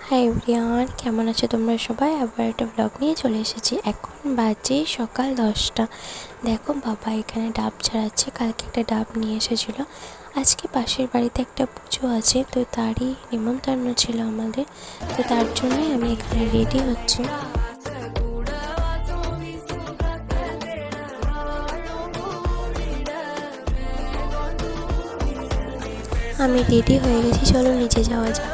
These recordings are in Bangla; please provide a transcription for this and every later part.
হাই এভরিওয়ান, কেমন আছো তোমরা সবাই? আবার একটা ব্লগ নিয়ে চলে এসেছি। এখন বাজে সকাল 10টা। দেখো বাবা এখানে ডাব ছাড়াচ্ছে। কালকে একটা ডাব নিয়ে এসেছিলো। আজকে পাশের বাড়িতে একটা পুজো আছে, তো তারই নিমন্ত্রণ ছিল আমাদের। তো তার জন্যই আমি এখানে রেডি হচ্ছি। আমি রেডি হয়ে গেছি, চলো নিচে যাওয়া যাক।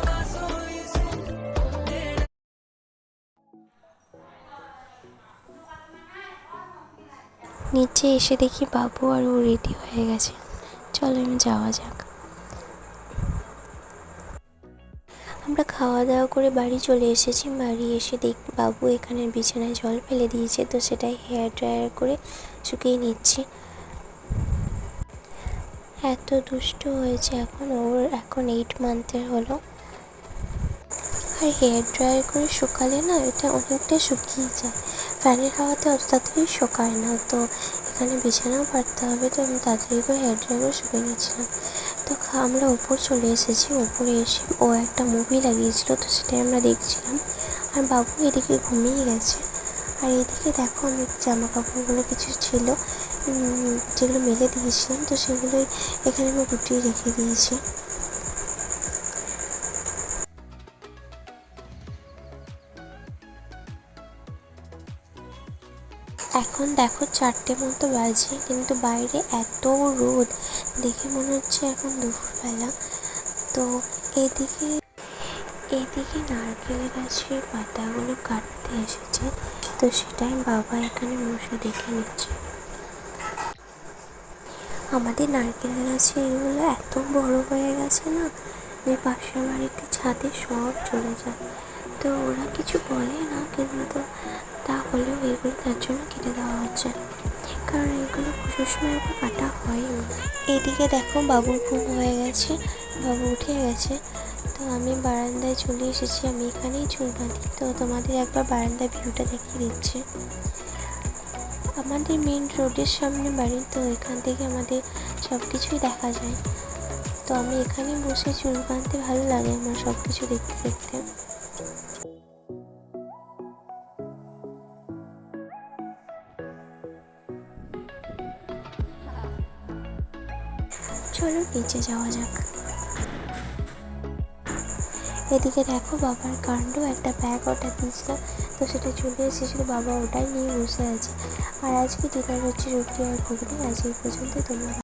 নিচে এসে দেখি বাবু আর ও রেডি হয়ে গেছে। চলো আমি যাওয়া যাক। আমরা খাওয়া দাওয়া করে বাড়ি চলে এসেছি। বাড়ি এসে দেখি বাবু এখানে বিছানায় জল ফেলে দিয়েছে, তো সেটাই হেয়ার ড্রায়ার করে শুকিয়ে নিচ্ছি। এত দুষ্ট হয়েছে, এখন 8 মান্থের হলো। আর হেয়ার ড্রায়ার করে শুকালে না, এটা অনেকটা শুকিয়ে যায়। ফ্যানের হাওয়াতে অত তাড়াতাড়ি শুকায় না। তো এখানে বিছানাও পাততে হবে, তো আমি তাড়াতাড়ি করে হেয়ার ড্রায়ার করে শুকিয়ে নিচ্ছিলাম। তো আমরা ওপর চলে এসেছি। ওপরে এসে ও একটা মুভি লাগিয়েছিল, তো সেটাই আমরা দেখছিলাম। আর বাবু এদিকে ঘুমিয়ে গেছে। আর এদিকে দেখো আমি জামা কাপড়গুলো কিছু ছিল যেগুলো মেলে দিয়েছিলাম, তো সেগুলোই এখানে আমি গুটিয়ে রেখে দিয়েছি। এখন দেখো 4টে মতো বাজে, কিন্তু বাইরে এত রোদ, দেখে মনে হচ্ছে এখন দুপুরবেলা। তো এদিকে এদিকে নারকেল গাছের পাতাগুলো কাটতে এসেছে, তো সেটাই বাবা এখানে বসে দেখে নিচ্ছে। আমাদের নারকেল গাছে এগুলো এত বড় হয়ে গেছে না, যে পাশের বাড়িতে ছাদে সব চলে যায়। তো ওরা কিছু বলে না, কিন্তু তাহলেও এগুলো তার জন্য কেটে দেওয়া হচ্ছে, কারণ এগুলো পুজোর সময় আবার কাটা হয়নি। এদিকে দেখো বাবুর ঘুম হয়ে গেছে, বাবু উঠে গেছে। তো আমি বারান্দায় চলে এসেছি। আমি এখানেই চুল বাঁধি, তো তোমাদের একবার বারান্দার ভিউটা দেখিয়ে দিচ্ছি। আমাদের মেন রোডের সামনে বাড়ি, তো এখান থেকে আমাদের সব কিছুই দেখা যায়। তো আমি এখানে বসে চুল বাঁধতে ভালো লাগে আমার, সব কিছু দেখতে দেখতে। চলো নিচে যাওয়া যাক। এদিকে দেখো বাবার কাণ্ড, একটা ব্যাগ অর্ডার দিয়েছিলাম, তো সেটা চলে এসেছিলো। বাবা ওটাই নিয়ে বসে আছে। আর আজকে ডিনার হচ্ছে রুটি আর ঘুগনি। আজ এই পর্যন্ত। তোমরা